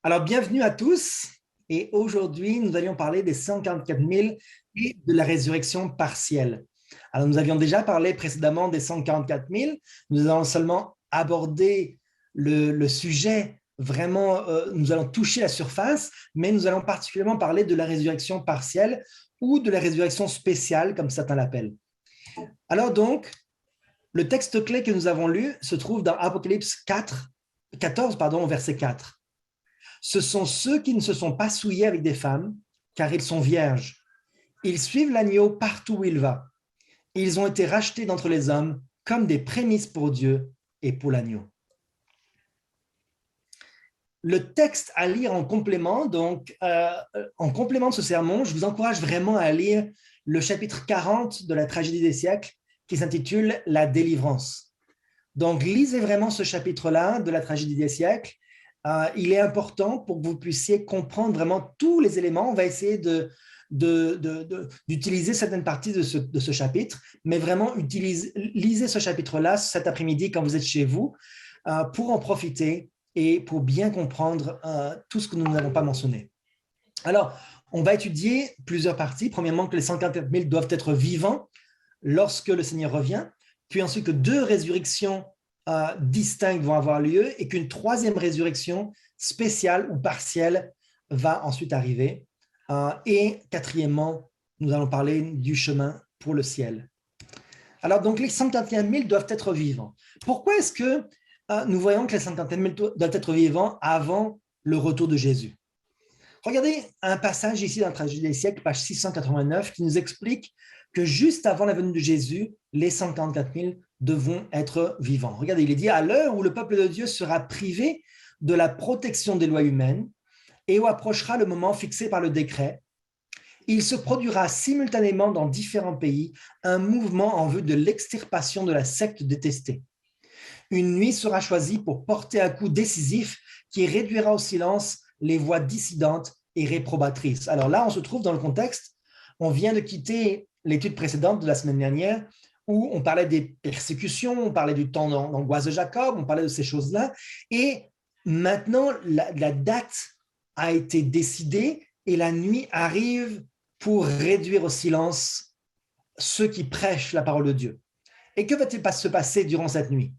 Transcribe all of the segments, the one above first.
Alors, bienvenue à tous. Et aujourd'hui, nous allions parler des 144 000 et de la résurrection partielle. Alors, nous avions déjà parlé précédemment des 144 000. Nous allons seulement aborder le sujet vraiment, nous allons toucher la surface, mais nous allons particulièrement parler de la résurrection partielle ou de la résurrection spéciale, comme certains l'appellent. Alors donc, le texte clé que nous avons lu se trouve dans Apocalypse 14, verset 4. Ce sont ceux qui ne se sont pas souillés avec des femmes, car ils sont vierges. Ils suivent l'agneau partout où il va. Ils ont été rachetés d'entre les hommes comme des prémices pour Dieu et pour l'agneau. Le texte à lire en complément, en complément de ce sermon, je vous encourage vraiment à lire le chapitre 40 de la tragédie des siècles qui s'intitule « La délivrance ». Donc, lisez vraiment ce chapitre-là de la tragédie des siècles. Il est important pour que vous puissiez comprendre vraiment tous les éléments. On va essayer d'utiliser certaines parties de ce chapitre, mais vraiment lisez ce chapitre-là cet après-midi quand vous êtes chez vous pour en profiter et pour bien comprendre tout ce que nous n'avons pas mentionné. Alors, on va étudier plusieurs parties. Premièrement, que les 144 000 doivent être vivants lorsque le Seigneur revient, puis ensuite que 2 résurrections distinctes vont avoir lieu et qu'une 3e résurrection spéciale ou partielle va ensuite arriver. Et 4e, nous allons parler du chemin pour le ciel. Alors, donc, les 141 000 doivent être vivants. Pourquoi est-ce que nous voyons que les 141 000 doivent être vivants avant le retour de Jésus? Regardez un passage ici dans la tragédie des siècles, page 689, qui nous explique que juste avant la venue de Jésus, les 144 000 devront être vivants. Regardez, il est dit « À l'heure où le peuple de Dieu sera privé de la protection des lois humaines et où approchera le moment fixé par le décret, il se produira simultanément dans différents pays un mouvement en vue de l'extirpation de la secte détestée. Une nuit sera choisie pour porter un coup décisif qui réduira au silence les voix dissidentes et réprobatrices. » Alors là, on se trouve dans le contexte, on vient de quitter l'étude précédente de la semaine dernière où on parlait des persécutions, on parlait du temps d'angoisse de Jacob, on parlait de ces choses-là. Et maintenant, la date a été décidée et la nuit arrive pour réduire au silence ceux qui prêchent la parole de Dieu. Et que va-t-il se passer durant cette nuit?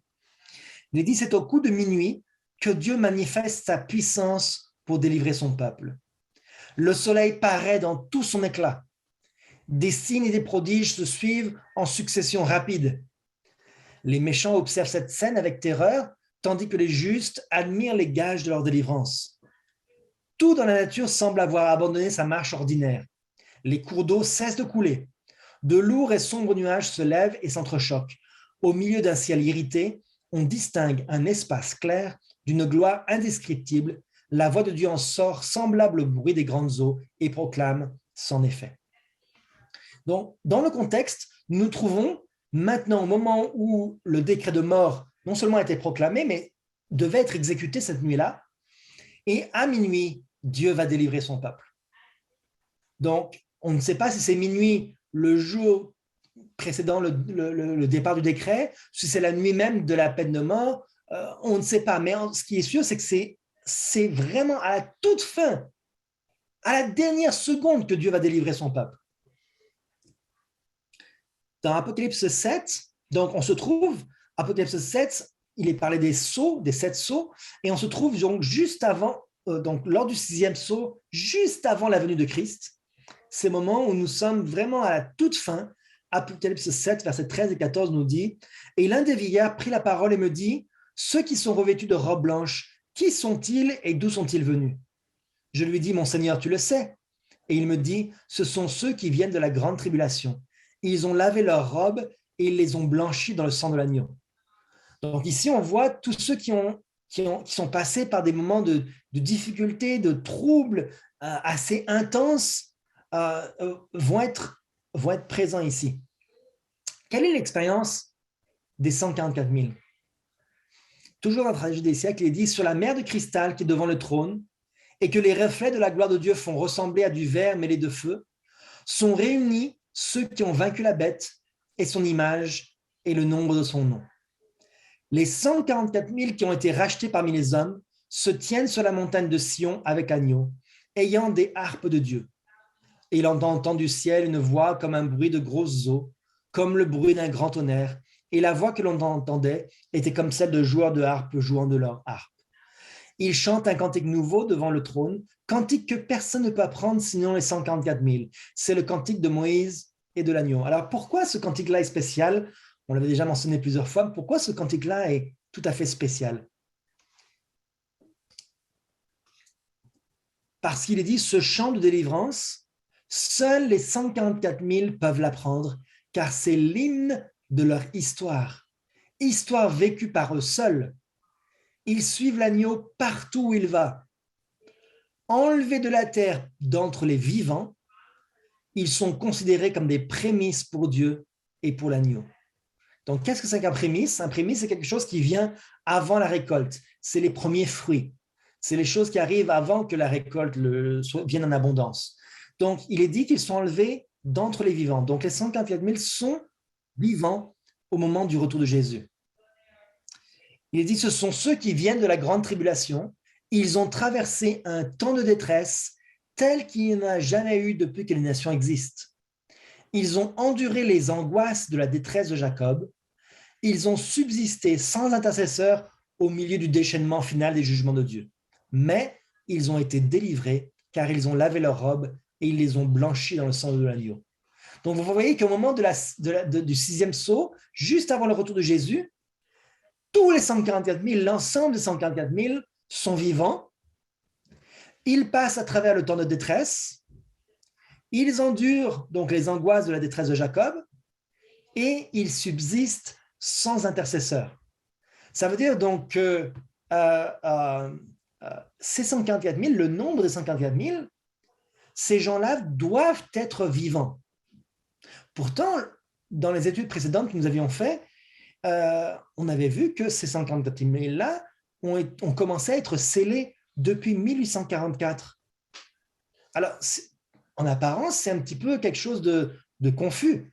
Il est dit, c'est au coup de minuit que Dieu manifeste sa puissance pour délivrer son peuple. Le soleil paraît dans tout son éclat. Des signes et des prodiges se suivent en succession rapide. Les méchants observent cette scène avec terreur, tandis que les justes admirent les gages de leur délivrance. Tout dans la nature semble avoir abandonné sa marche ordinaire. Les cours d'eau cessent de couler. De lourds et sombres nuages se lèvent et s'entrechoquent. Au milieu d'un ciel irrité, on distingue un espace clair d'une gloire indescriptible. La voix de Dieu en sort semblable au bruit des grandes eaux et proclame son effet. Donc, dans le contexte, nous nous trouvons maintenant au moment où le décret de mort non seulement a été proclamé, mais devait être exécuté cette nuit-là. Et à minuit, Dieu va délivrer son peuple. Donc, on ne sait pas si c'est minuit le jour précédant le départ du décret, si c'est la nuit même de la peine de mort, on ne sait pas. Mais ce qui est sûr, c'est que c'est vraiment à la toute fin, à la dernière seconde que Dieu va délivrer son peuple. Dans Apocalypse 7, donc on se trouve, Apocalypse 7, il est parlé des sceaux, des 7 sceaux, et on se trouve donc juste avant, donc lors du 6e sceau, juste avant la venue de Christ, ces moments où nous sommes vraiment à la toute fin. Apocalypse 7, versets 13 et 14 nous dit « Et l'un des vieillards prit la parole et me dit, « Ceux qui sont revêtus de robes blanches, qui sont-ils et d'où sont-ils venus ?» Je lui dis « Mon Seigneur, tu le sais. » Et il me dit « Ce sont ceux qui viennent de la grande tribulation. Ils ont lavé leurs robes et ils les ont blanchies dans le sang de l'agneau. » Donc ici, on voit tous ceux qui sont passés par des moments de difficultés, de troubles assez intenses, vont être présents ici. Quelle est l'expérience des 144 000? Toujours dans la tragédie des siècles, il est dit « Sur la mer de cristal qui est devant le trône et que les reflets de la gloire de Dieu font ressembler à du verre mêlé de feu, sont réunis ceux qui ont vaincu la bête et son image et le nombre de son nom. Les 144 000 qui ont été rachetés parmi les hommes se tiennent sur la montagne de Sion avec agneau, ayant des harpes de Dieu. Et il entend du ciel une voix comme un bruit de grosses eaux, comme le bruit d'un grand tonnerre. Et la voix que l'on entendait était comme celle de joueurs de harpe jouant de leur harpe. Ils chantent un cantique nouveau devant le trône, cantique que personne ne peut apprendre sinon les 144 000. C'est le cantique de Moïse et de l'agneau. Alors pourquoi ce cantique-là est spécial? On l'avait déjà mentionné plusieurs fois. Pourquoi ce cantique-là est tout à fait spécial? Parce qu'il est dit, ce chant de délivrance, seuls les 144 000 peuvent l'apprendre, car c'est l'hymne de leur histoire vécue par eux seuls. Ils suivent l'agneau partout où il va. Enlevés de la terre d'entre les vivants, ils sont considérés comme des prémices pour Dieu et pour l'agneau. Donc, qu'est-ce que c'est qu'un prémisse? Un prémisse, c'est quelque chose qui vient avant la récolte. C'est les premiers fruits. C'est les choses qui arrivent avant que la récolte vienne en abondance. Donc, il est dit qu'ils sont enlevés d'entre les vivants. Donc, les 144 000 sont vivants au moment du retour de Jésus. Il est dit, ce sont ceux qui viennent de la grande tribulation. Ils ont traversé un temps de détresse tel qu'il n'y en a jamais eu depuis que les nations existent. Ils ont enduré les angoisses de la détresse de Jacob. Ils ont subsisté sans intercesseur au milieu du déchaînement final des jugements de Dieu. Mais ils ont été délivrés car ils ont lavé leurs robes et ils les ont blanchis dans le sang de l'agneau. Donc vous voyez qu'au moment du 6e sceau, juste avant le retour de Jésus, tous les 144 000, l'ensemble des 144 000 sont vivants. Ils passent à travers le temps de détresse. Ils endurent donc les angoisses de la détresse de Jacob et ils subsistent sans intercesseur. Ça veut dire donc que ces 144 000, le nombre des 144 000, ces gens-là doivent être vivants. Pourtant, dans les études précédentes que nous avions faites, on avait vu que ces 144 000-là ont commencé à être scellés depuis 1844. Alors, en apparence, c'est un petit peu quelque chose de confus.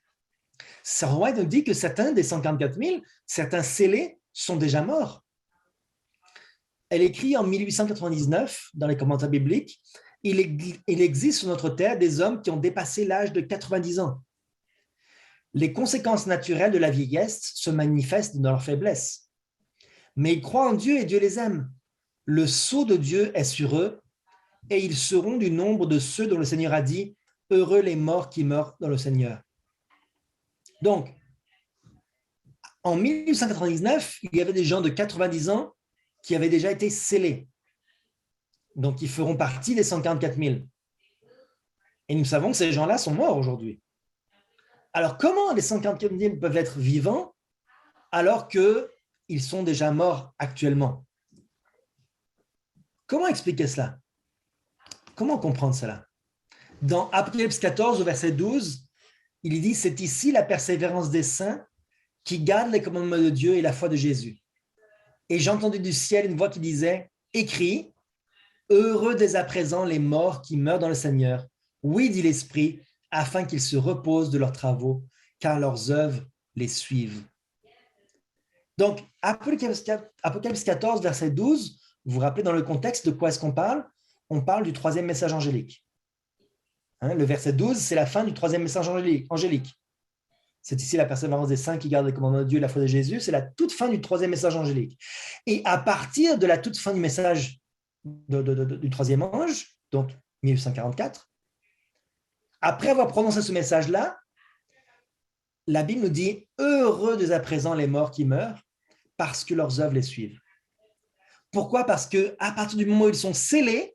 Sarah White nous dit que certains des 144 000, certains scellés sont déjà morts. Elle écrit en 1899 dans les commentaires bibliques, il existe sur notre terre des hommes qui ont dépassé l'âge de 90 ans. Les conséquences naturelles de la vieillesse se manifestent dans leur faiblesse. Mais ils croient en Dieu et Dieu les aime. Le sceau de Dieu est sur eux et ils seront du nombre de ceux dont le Seigneur a dit « Heureux les morts qui meurent dans le Seigneur ». Donc, en 1899, il y avait des gens de 90 ans qui avaient déjà été scellés. Donc, ils feront partie des 144 000. Et nous savons que ces gens-là sont morts aujourd'hui. Alors, comment les 144 000 peuvent être vivants alors qu'ils sont déjà morts actuellement? Comment expliquer cela? Comment comprendre cela? Dans Apocalypse 14, au verset 12, il dit « C'est ici la persévérance des saints qui gardent les commandements de Dieu et la foi de Jésus. Et j'ai entendu du ciel une voix qui disait « Écris, heureux dès à présent les morts qui meurent dans le Seigneur. Oui, dit l'Esprit, afin qu'ils se reposent de leurs travaux, car leurs œuvres les suivent. » Donc, Apocalypse 14, verset 12, vous vous rappelez dans le contexte de quoi est-ce qu'on parle? On parle du troisième message angélique. Le verset 12, c'est la fin du troisième message angélique. C'est ici la persévérance des saints qui gardent les commandements de Dieu et la foi de Jésus. C'est la toute fin du troisième message angélique. Et à partir de la toute fin du message du troisième ange, donc 1844, après avoir prononcé ce message-là, la Bible nous dit « Heureux dès à présent les morts qui meurent, parce que leurs œuvres les suivent. » Pourquoi? Parce qu'à partir du moment où ils sont scellés,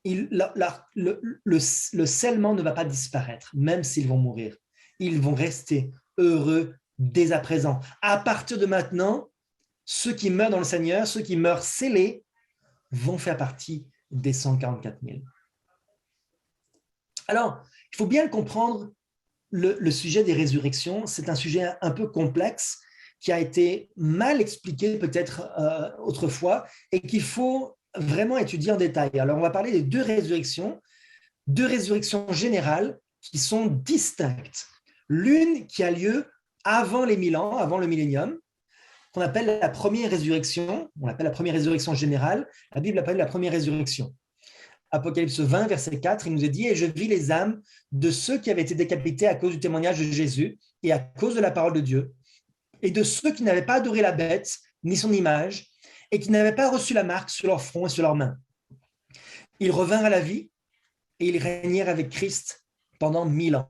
le scellement ne va pas disparaître, même s'ils vont mourir. Ils vont rester heureux dès à présent. À partir de maintenant, ceux qui meurent dans le Seigneur, ceux qui meurent scellés, vont faire partie des 144 000. Alors, il faut bien comprendre le sujet des résurrections. C'est un sujet un peu complexe qui a été mal expliqué peut-être autrefois et qu'il faut vraiment étudier en détail. Alors, on va parler des deux résurrections générales qui sont distinctes. L'une qui a lieu avant les 1000 ans, avant le millénium, qu'on appelle la première résurrection, on l'appelle la première résurrection générale, la Bible l'appelle la première résurrection. Apocalypse 20, verset 4, il nous est dit « Et je vis les âmes de ceux qui avaient été décapités à cause du témoignage de Jésus et à cause de la parole de Dieu, et de ceux qui n'avaient pas adoré la bête, ni son image, et qui n'avaient pas reçu la marque sur leur front et sur leurs mains. Ils revinrent à la vie, et ils régnèrent avec Christ pendant 1000 ans.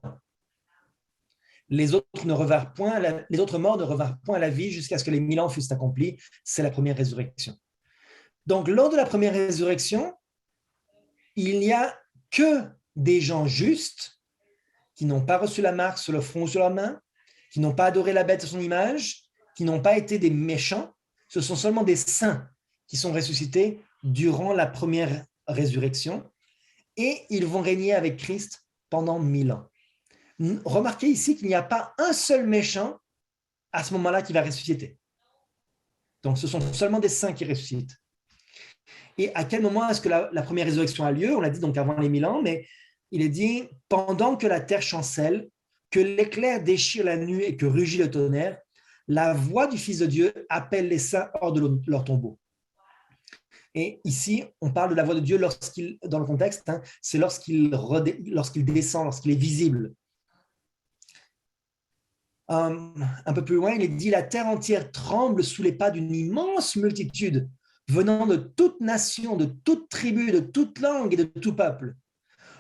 Les autres morts ne revinrent point à la vie jusqu'à ce que les 1000 ans fussent accomplis. C'est la première résurrection. Donc, lors de la première résurrection, il n'y a que des gens justes qui n'ont pas reçu la marque sur le front ou sur la main, qui n'ont pas adoré la bête et son image, qui n'ont pas été des méchants. Ce sont seulement des saints qui sont ressuscités durant la première résurrection et ils vont régner avec Christ pendant 1000 ans. Remarquez ici qu'il n'y a pas un seul méchant à ce moment-là qui va ressusciter. Donc, ce sont seulement des saints qui ressuscitent. Et à quel moment est-ce que la première résurrection a lieu? On l'a dit donc avant les 1000 ans, mais il est dit « Pendant que la terre chancelle, que l'éclair déchire la nuit et que rugit le tonnerre, la voix du Fils de Dieu appelle les saints hors de leur tombeau. » Et ici, on parle de la voix de Dieu dans le contexte, c'est lorsqu'il descend, lorsqu'il est visible. Un peu plus loin, il est dit « La terre entière tremble sous les pas d'une immense multitude, venant de toute nation, de toute tribu, de toute langue et de tout peuple.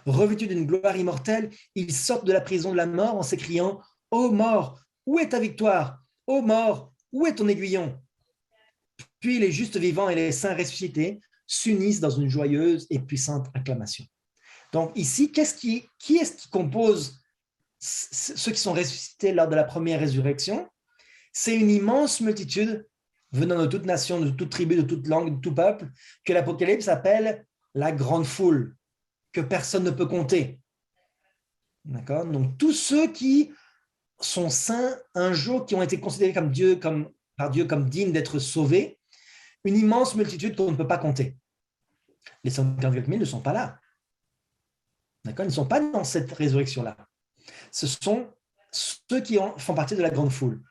Revêtus d'une gloire immortelle, ils sortent de la prison de la mort en s'écriant « Ô mort, où est ta victoire? Ô mort, où est ton aiguillon ?» Puis les justes vivants et les saints ressuscités s'unissent dans une joyeuse et puissante acclamation. Donc ici, qui est-ce qui compose ceux qui sont ressuscités lors de la première résurrection? C'est une immense multitude venant de toute nation, de toute tribu, de toute langue, de tout peuple, que l'Apocalypse appelle la grande foule, que personne ne peut compter. D'accord? Donc tous ceux qui sont saints un jour, qui ont été considérés par Dieu comme dignes d'être sauvés, une immense multitude qu'on ne peut pas compter. Les 144 000 ne sont pas là. D'accord? Ils ne sont pas dans cette résurrection-là. Ce sont ceux qui font partie de la grande foule.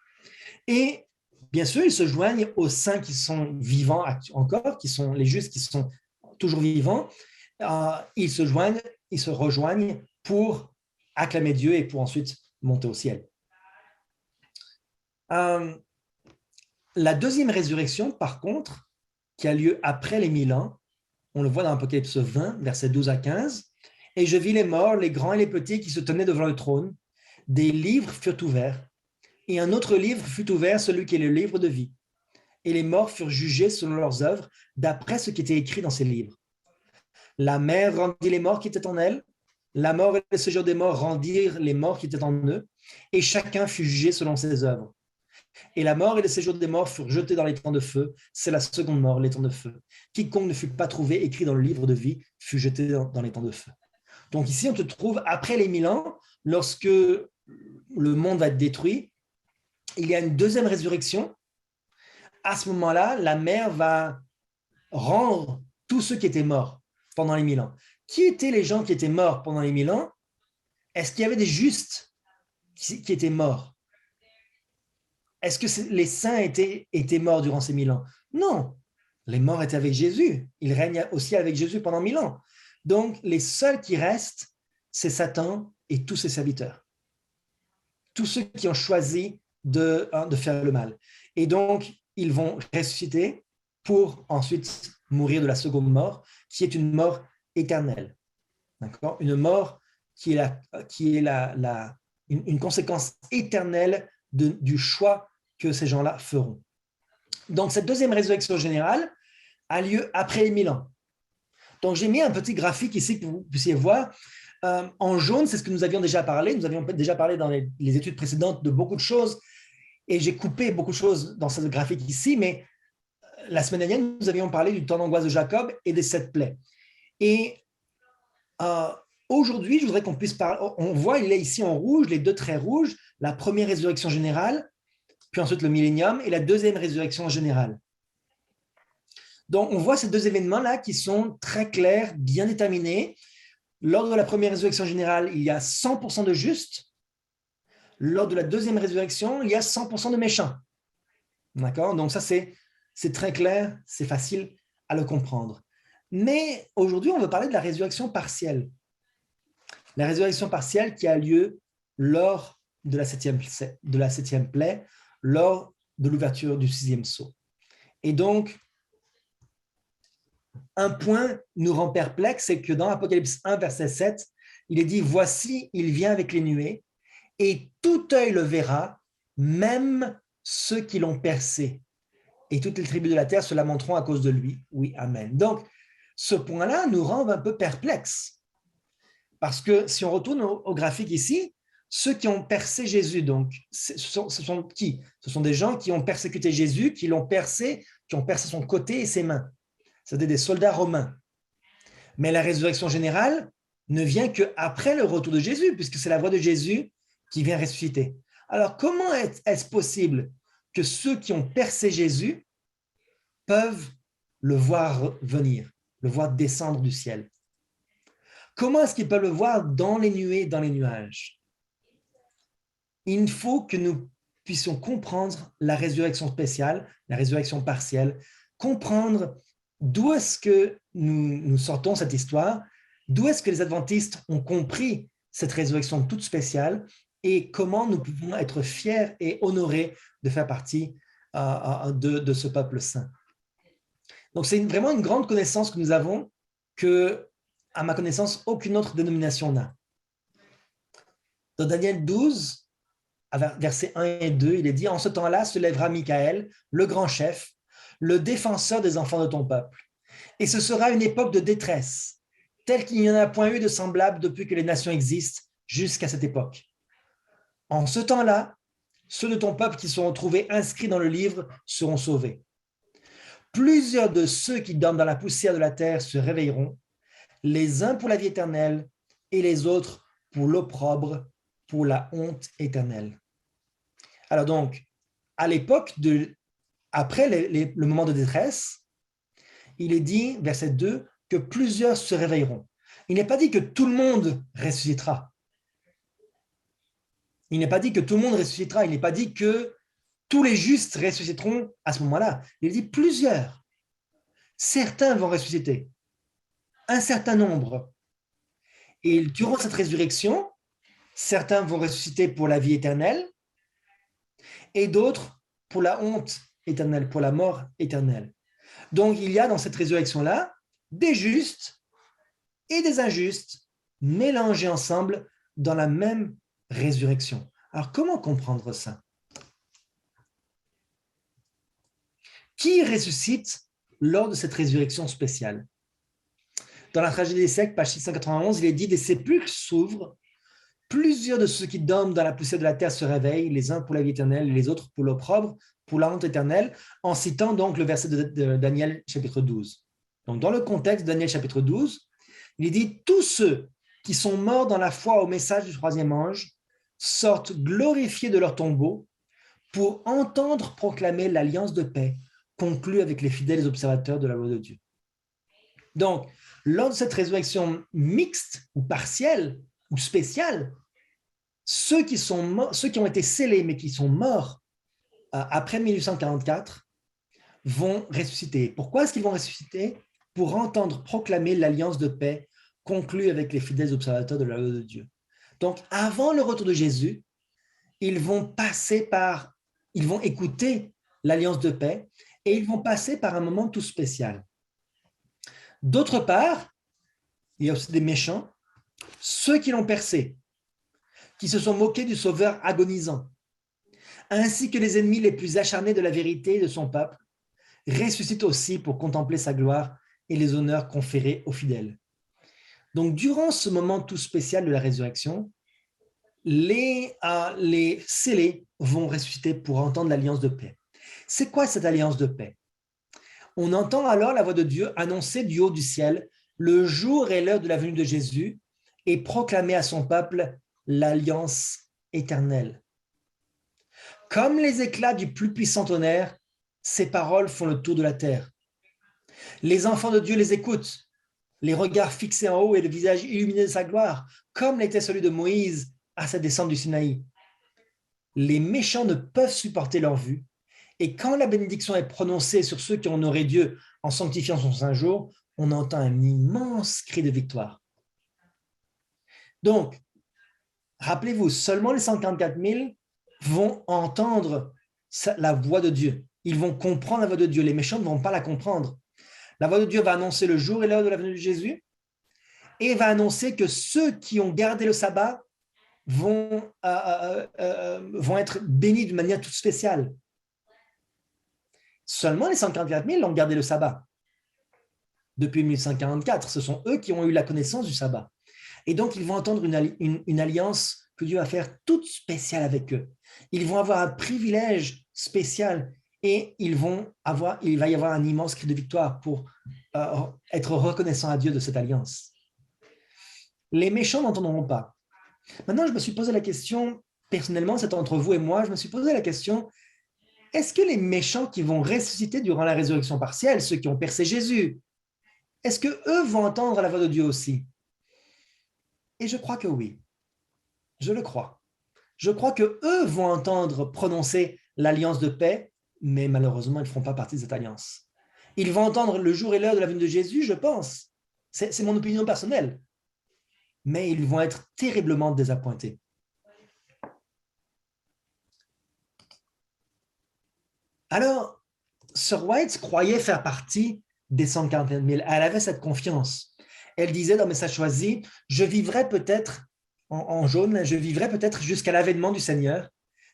Et bien sûr, ils se joignent aux saints qui sont vivants encore, qui sont les justes qui sont toujours vivants. Ils se rejoignent pour acclamer Dieu et pour ensuite monter au ciel. La deuxième résurrection, par contre, qui a lieu après les 1000 ans, on le voit dans Apocalypse 20, versets 12 à 15. « Et je vis les morts, les grands et les petits qui se tenaient devant le trône. Des livres furent ouverts. Et un autre livre fut ouvert, celui qui est le livre de vie. Et les morts furent jugés selon leurs œuvres, d'après ce qui était écrit dans ces livres. La mer rendit les morts qui étaient en elle. La mort et le séjour des morts rendirent les morts qui étaient en eux. Et chacun fut jugé selon ses œuvres. Et la mort et le séjour des morts furent jetés dans l'étang de feu. C'est la seconde mort, l'étang de feu. Quiconque ne fut pas trouvé écrit dans le livre de vie fut jeté dans l'étang de feu. » Donc ici, on te trouve après les 1000 ans, lorsque le monde va être détruit, il y a une deuxième résurrection. À ce moment-là, la mer va rendre tous ceux qui étaient morts pendant les 1000 ans. Qui étaient les gens qui étaient morts pendant les 1000 ans? Est-ce qu'il y avait des justes qui étaient morts? Est-ce que les saints étaient morts durant ces 1000 ans? Non, les morts étaient avec Jésus. Ils règnent aussi avec Jésus pendant 1000 ans. Donc, les seuls qui restent, c'est Satan et tous ses serviteurs. Tous ceux qui ont choisi de faire le mal. Et donc, ils vont ressusciter pour ensuite mourir de la seconde mort, qui est une mort éternelle. D'accord? Une mort qui est une conséquence éternelle du choix que ces gens-là feront. Donc, cette deuxième résurrection générale a lieu après les 1000 ans. Donc, j'ai mis un petit graphique ici que vous puissiez voir. En jaune, c'est ce que nous avions déjà parlé. Nous avions déjà parlé dans les études précédentes de beaucoup de choses et j'ai coupé beaucoup de choses dans ce graphique ici, mais la semaine dernière, nous avions parlé du temps d'angoisse de Jacob et des 7 plaies. Et aujourd'hui, je voudrais qu'on puisse parler. On voit, il est ici en rouge, les 2 traits rouges, la première résurrection générale, puis ensuite le millénium et la deuxième résurrection générale. Donc, on voit ces 2 événements-là qui sont très clairs, bien déterminés. Lors de la première résurrection générale, il y a 100% de justes. Lors de la deuxième résurrection, il y a 100% de méchants. D'accord? Donc ça, c'est très clair, c'est facile à le comprendre. Mais aujourd'hui, on veut parler de la résurrection partielle. La résurrection partielle qui a lieu lors de la septième plaie, lors de l'ouverture du sixième sceau. Et donc, un point nous rend perplexe, c'est que dans Apocalypse 1, verset 7, il est dit « Voici, il vient avec les nuées, et tout œil le verra, même ceux qui l'ont percé. Et toutes les tribus de la terre se lamenteront à cause de lui. » Oui, amen. Donc, ce point-là nous rend un peu perplexes. Parce que si on retourne au graphique ici, ceux qui ont percé Jésus, donc, ce sont qui? Ce sont des gens qui ont persécuté Jésus, qui l'ont percé, qui ont percé son côté et ses mains. C'était des soldats romains. Mais la résurrection générale ne vient qu'après le retour de Jésus, puisque c'est la voix de Jésus qui vient ressusciter. Alors, comment est-ce possible que ceux qui ont percé Jésus peuvent le voir venir, le voir descendre du ciel? Comment est-ce qu'ils peuvent le voir dans les nuées, dans les nuages? Il faut que nous puissions comprendre la résurrection spéciale, la résurrection partielle, comprendre d'où est-ce que nous sortons cette histoire, d'où est-ce que les adventistes ont compris cette résurrection toute spéciale et comment nous pouvons être fiers et honorés de faire partie de ce peuple saint. Donc, c'est vraiment une grande connaissance que nous avons que, à ma connaissance, aucune autre dénomination n'a. Dans Daniel 12, versets 1 et 2, il est dit « En ce temps-là se lèvera Michaël, le grand chef, le défenseur des enfants de ton peuple. Et ce sera une époque de détresse, telle qu'il n'y en a point eu de semblable depuis que les nations existent jusqu'à cette époque. En ce temps-là, ceux de ton peuple qui seront trouvés inscrits dans le livre seront sauvés. Plusieurs de ceux qui dorment dans la poussière de la terre se réveilleront, les uns pour la vie éternelle et les autres pour l'opprobre, pour la honte éternelle. » Alors donc, à l'époque, après le moment de détresse, il est dit, verset 2, que plusieurs se réveilleront. Il n'est pas dit que tout le monde ressuscitera. Il n'est pas dit que tout le monde ressuscitera. Il n'est pas dit que tous les justes ressusciteront à ce moment-là. Il dit plusieurs. Certains vont ressusciter. Un certain nombre. Et durant cette résurrection, certains vont ressusciter pour la vie éternelle et d'autres pour la honte éternelle, pour la mort éternelle. Donc, il y a dans cette résurrection-là des justes et des injustes mélangés ensemble dans la même résurrection. Alors, comment comprendre ça? Qui ressuscite lors de cette résurrection spéciale? Dans la tragédie des siècles, page 691, il est dit « Des sépulcres s'ouvrent, plusieurs de ceux qui dorment dans la poussière de la terre se réveillent, les uns pour la vie éternelle et les autres pour l'opprobre, pour la honte éternelle », en citant donc le verset de Daniel chapitre 12. Donc, dans le contexte de Daniel chapitre 12, il est dit « Tous ceux qui sont morts dans la foi au message du troisième ange sortent glorifiés de leur tombeau pour entendre proclamer l'alliance de paix conclue avec les fidèles observateurs de la loi de Dieu. » Donc, lors de cette résurrection mixte ou partielle ou spéciale, ceux qui ont été scellés mais qui sont morts après 1844 vont ressusciter. Pourquoi est-ce qu'ils vont ressusciter? Pour entendre proclamer l'alliance de paix conclue avec les fidèles observateurs de la loi de Dieu. Donc, avant le retour de Jésus, ils vont écouter l'alliance de paix et ils vont passer par un moment tout spécial. D'autre part, il y a aussi des méchants, ceux qui l'ont percé, qui se sont moqués du Sauveur agonisant, ainsi que les ennemis les plus acharnés de la vérité et de son peuple, ressuscitent aussi pour contempler sa gloire et les honneurs conférés aux fidèles. Donc, durant ce moment tout spécial de la résurrection, les scellés vont ressusciter pour entendre l'alliance de paix. C'est quoi cette alliance de paix? On entend alors la voix de Dieu annoncer du haut du ciel le jour et l'heure de la venue de Jésus et proclamer à son peuple l'alliance éternelle. Comme les éclats du plus puissant tonnerre, ces paroles font le tour de la terre. Les enfants de Dieu les écoutent, les regards fixés en haut et le visage illuminé de sa gloire, comme l'était celui de Moïse à sa descente du Sinaï. Les méchants ne peuvent supporter leur vue Et quand la bénédiction est prononcée sur ceux qui honorent Dieu en sanctifiant son saint jour, on entend un immense cri de victoire. Donc, rappelez-vous, seulement les 144 000 vont entendre la voix de Dieu. Ils vont comprendre la voix de Dieu. Les méchants ne vont pas la comprendre. La voix de Dieu va annoncer le jour et l'heure de la venue de Jésus et va annoncer que ceux qui ont gardé le sabbat vont être bénis d'une manière toute spéciale. Seulement les 144 000 ont gardé le sabbat. Depuis 1144, ce sont eux qui ont eu la connaissance du sabbat. Et donc, ils vont entendre une alliance que Dieu va faire toute spéciale avec eux. Ils vont avoir un privilège spécial et il va y avoir un immense cri de victoire pour être reconnaissant à Dieu de cette alliance. Les méchants n'entendront pas. Maintenant, je me suis posé la question, personnellement, c'est entre vous et moi, je me suis posé la question, est-ce que les méchants qui vont ressusciter durant la résurrection partielle, ceux qui ont percé Jésus, est-ce qu'eux vont entendre la voix de Dieu aussi? Et je crois que oui. Je le crois. Je crois qu'eux vont entendre prononcer l'alliance de paix, mais malheureusement, ils ne feront pas partie de cette alliance. Ils vont entendre le jour et l'heure de la venue de Jésus, je pense. C'est mon opinion personnelle. Mais ils vont être terriblement désappointés. Alors, Sir White croyait faire partie des 141 000. Elle avait cette confiance. Elle disait dans Message choisi, je vivrai peut-être, en jaune, je vivrai peut-être jusqu'à l'avènement du Seigneur,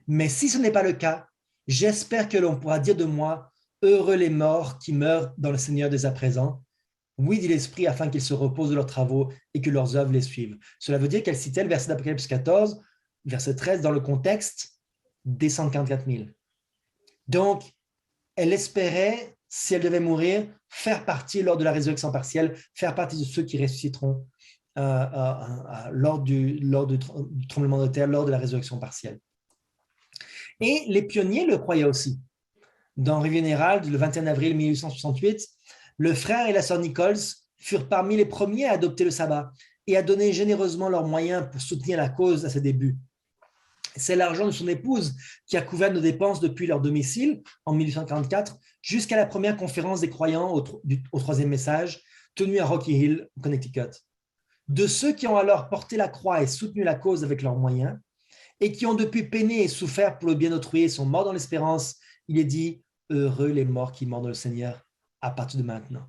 mais si ce n'est pas le cas, j'espère que l'on pourra dire de moi, heureux les morts qui meurent dans le Seigneur dès à présent. Oui, dit l'Esprit, afin qu'ils se reposent de leurs travaux et que leurs œuvres les suivent. Cela veut dire qu'elle citait le verset d'Apocalypse 14, verset 13, dans le contexte des 144 000. Donc, elle espérait, si elle devait mourir, faire partie lors de la résurrection partielle, faire partie de ceux qui ressusciteront lors du tremblement de terre, lors de la résurrection partielle. Et les pionniers le croyaient aussi. Dans Revue Générale, le 21 avril 1868, le frère et la sœur Nichols furent parmi les premiers à adopter le sabbat et à donner généreusement leurs moyens pour soutenir la cause à ses débuts. C'est l'argent de son épouse qui a couvert nos dépenses depuis leur domicile en 1844 jusqu'à la première conférence des croyants au troisième message tenue à Rocky Hill, Connecticut. De ceux qui ont alors porté la croix et soutenu la cause avec leurs moyens et qui ont depuis peiné et souffert pour le bien d'autrui et sont morts dans l'espérance, il est dit « Heureux les morts qui meurent dans le Seigneur à partir de maintenant ».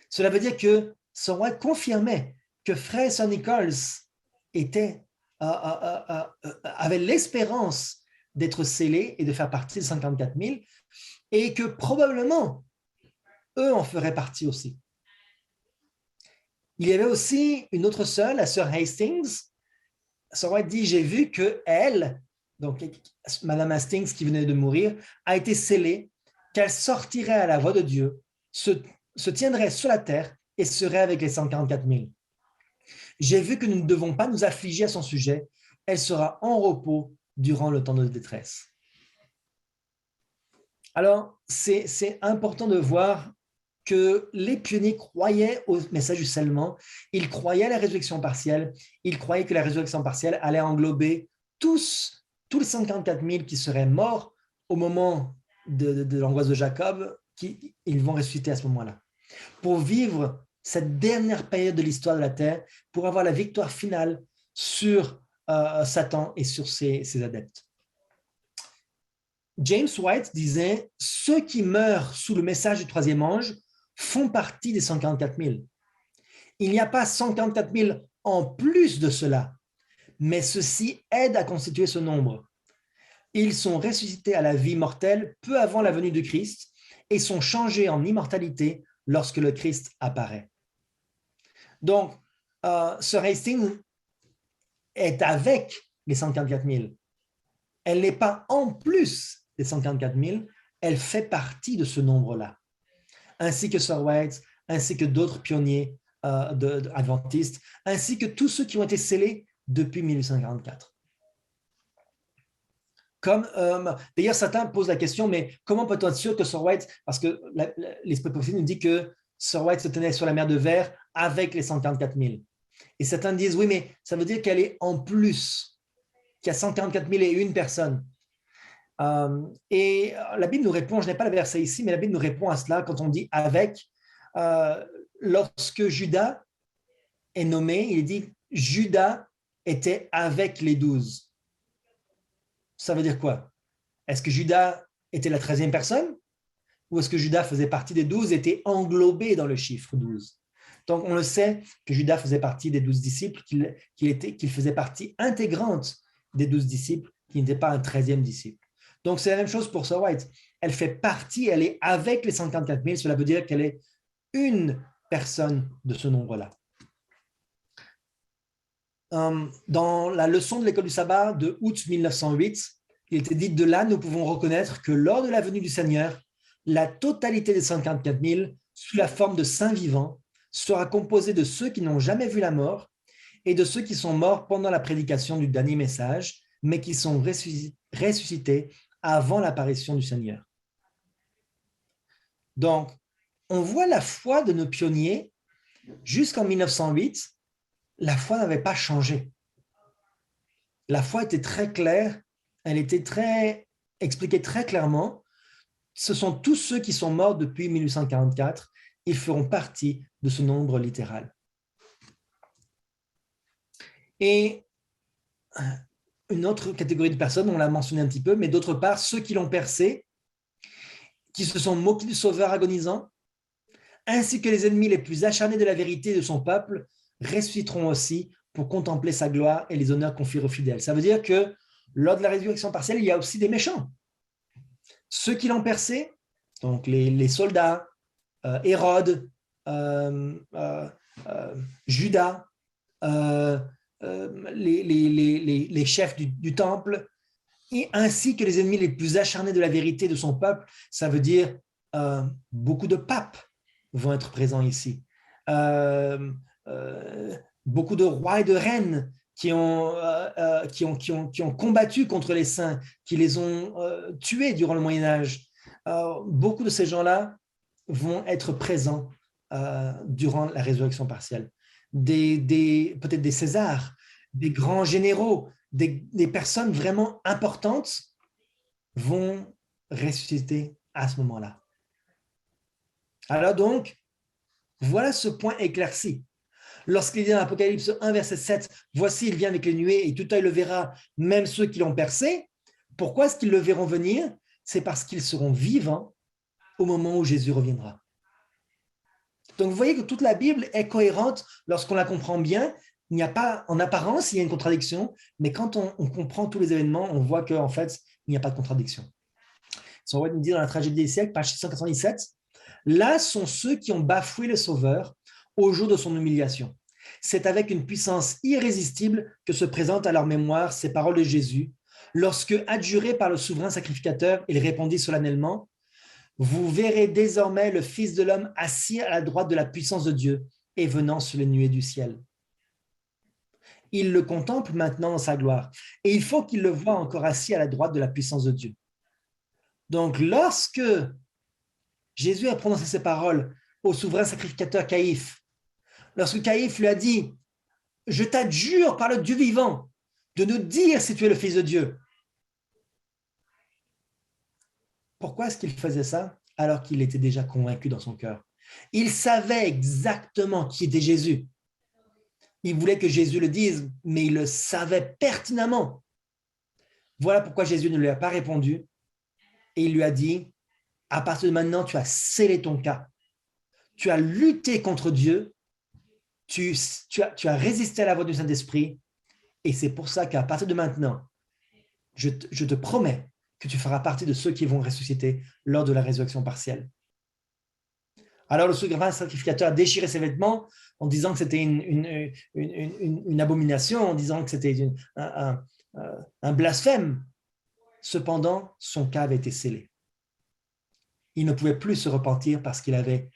Cela veut dire que Sir White confirmait que frère et sœur Nichols avaient l'espérance d'être scellés et de faire partie des 54 000 et que probablement, eux en feraient partie aussi. Il y avait aussi une autre sœur, la sœur Hastings. Sir White dit, j'ai vu qu'elle, donc Madame Hastings qui venait de mourir, a été scellée, qu'elle sortirait à la voix de Dieu, se tiendrait sur la terre et serait avec les 144 000. J'ai vu que nous ne devons pas nous affliger à son sujet. Elle sera en repos durant le temps de détresse. Alors, c'est important de voir que les pionniers croyaient au message du scellement, ils croyaient à la résurrection partielle, ils croyaient que la résurrection partielle allait englober tous les 144 000 qui seraient morts au moment de l'angoisse de Jacob, ils vont ressusciter à ce moment-là, pour vivre cette dernière période de l'histoire de la terre, pour avoir la victoire finale sur Satan et sur ses adeptes. James White disait « Ceux qui meurent sous le message du troisième ange font partie des 144 000. Il n'y a pas 144 000 en plus de cela, mais ceci aide à constituer ce nombre. Ils sont ressuscités à la vie mortelle peu avant la venue du Christ et sont changés en immortalité lorsque le Christ apparaît. » Donc, Sir Hastings est avec les 144 000. Elle n'est pas en plus des 144 000, elle fait partie de ce nombre-là. Ainsi que Sir White, ainsi que d'autres pionniers adventistes, ainsi que tous ceux qui ont été scellés depuis 1844. D'ailleurs, certains posent la question, mais comment peut-on être sûr que Sir White, parce que l'Esprit prophétique nous dit que Sir White se tenait sur la mer de verre avec les 144 000. Et certains disent, oui, mais ça veut dire qu'elle est en plus, qu'il y a 144 000 et une personne. Et la Bible nous répond, je n'ai pas le verset ici, mais la Bible nous répond à cela quand on dit avec. Lorsque Judas est nommé, il dit Judas était avec les 12. Ça veut dire quoi? Est-ce que Judas était la 13e personne? Ou est-ce que Judas faisait partie des 12, était englobé dans le chiffre 12? Donc, on le sait que Judas faisait partie des 12 disciples, qu'il faisait partie intégrante des 12 disciples, qu'il n'était pas un 13e disciple. Donc, c'est la même chose pour Sir White. Elle fait partie, elle est avec les 144 000, cela veut dire qu'elle est une personne de ce nombre-là. Dans la leçon de l'école du sabbat de août 1908, il était dit de là, nous pouvons reconnaître que lors de la venue du Seigneur, la totalité des 144 000, sous la forme de saints vivants, sera composée de ceux qui n'ont jamais vu la mort et de ceux qui sont morts pendant la prédication du dernier message, mais qui sont ressuscités avant l'apparition du Seigneur. Donc, on voit la foi de nos pionniers jusqu'en 1908, la foi n'avait pas changé. La foi était très claire, elle était expliquée très clairement. Ce sont tous ceux qui sont morts depuis 1844, ils feront partie de ce nombre littéral. Et une autre catégorie de personnes, on l'a mentionné un petit peu, mais d'autre part, ceux qui l'ont percé, qui se sont moqués du Sauveur agonisant, ainsi que les ennemis les plus acharnés de la vérité de son peuple, ressusciteront aussi pour contempler sa gloire et les honneurs confiés aux fidèles. Ça veut dire que lors de la résurrection partielle, il y a aussi des méchants. Ceux qui l'ont percé, donc les soldats, Hérode, Judas, les chefs du temple, et ainsi que les ennemis les plus acharnés de la vérité de son peuple, ça veut dire beaucoup de papes vont être présents ici. Beaucoup de rois et de reines qui ont combattu contre les saints, qui les ont tués durant le Moyen-Âge. Beaucoup de ces gens-là vont être présents durant la résurrection partielle. Peut-être des Césars, des grands généraux, des personnes vraiment importantes vont ressusciter à ce moment-là. Alors donc, voilà ce point éclairci. Lorsqu'il dit dans l'Apocalypse 1, verset 7, « Voici, il vient avec les nuées, et tout œil le verra, même ceux qui l'ont percé. » Pourquoi est-ce qu'ils le verront venir? C'est parce qu'ils seront vivants au moment où Jésus reviendra. Donc, vous voyez que toute la Bible est cohérente lorsqu'on la comprend bien. Il n'y a pas, en apparence, il y a une contradiction, mais quand on comprend tous les événements, on voit qu'en fait, il n'y a pas de contradiction. On va nous dire dans la tragédie des siècles, page 697, « Là sont ceux qui ont bafoué le Sauveur au jour de son humiliation. C'est avec une puissance irrésistible que se présentent à leur mémoire ces paroles de Jésus, lorsque, adjuré par le souverain sacrificateur, il répondit solennellement, « Vous verrez désormais le Fils de l'homme assis à la droite de la puissance de Dieu et venant sur les nuées du ciel. » Il le contemple maintenant dans sa gloire, et il faut qu'il le voie encore assis à la droite de la puissance de Dieu. Donc, lorsque Jésus a prononcé ces paroles au souverain sacrificateur Caïphe, lorsque Caïphe lui a dit « Je t'adjure par le Dieu vivant de nous dire si tu es le Fils de Dieu. » Pourquoi est-ce qu'il faisait ça alors qu'il était déjà convaincu dans son cœur? Il savait exactement qui était Jésus. Il voulait que Jésus le dise, mais il le savait pertinemment. Voilà pourquoi Jésus ne lui a pas répondu et il lui a dit « À partir de maintenant, tu as scellé ton cas. Tu as lutté contre Dieu. Tu as résisté à la voix du Saint-Esprit et c'est pour ça qu'à partir de maintenant, je te promets que tu feras partie de ceux qui vont ressusciter lors de la résurrection partielle. » Alors le souverain sacrificateur a déchiré ses vêtements en disant que c'était une abomination, en disant que c'était un blasphème. Cependant, son cas avait été scellé. Il ne pouvait plus se repentir parce qu'il avait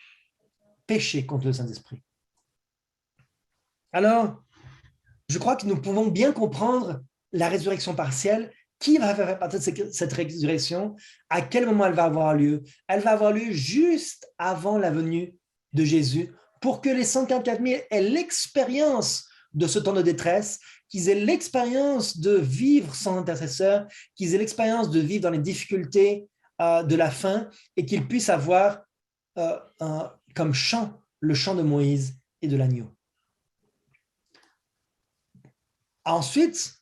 péché contre le Saint-Esprit. Alors, je crois que nous pouvons bien comprendre la résurrection partielle. Qui va faire partie de cette résurrection? À quel moment elle va avoir lieu? Elle va avoir lieu juste avant la venue de Jésus pour que les 144 000 aient l'expérience de ce temps de détresse, qu'ils aient l'expérience de vivre sans intercesseur, qu'ils aient l'expérience de vivre dans les difficultés de la faim et qu'ils puissent avoir comme chant le chant de Moïse et de l'agneau. Ensuite,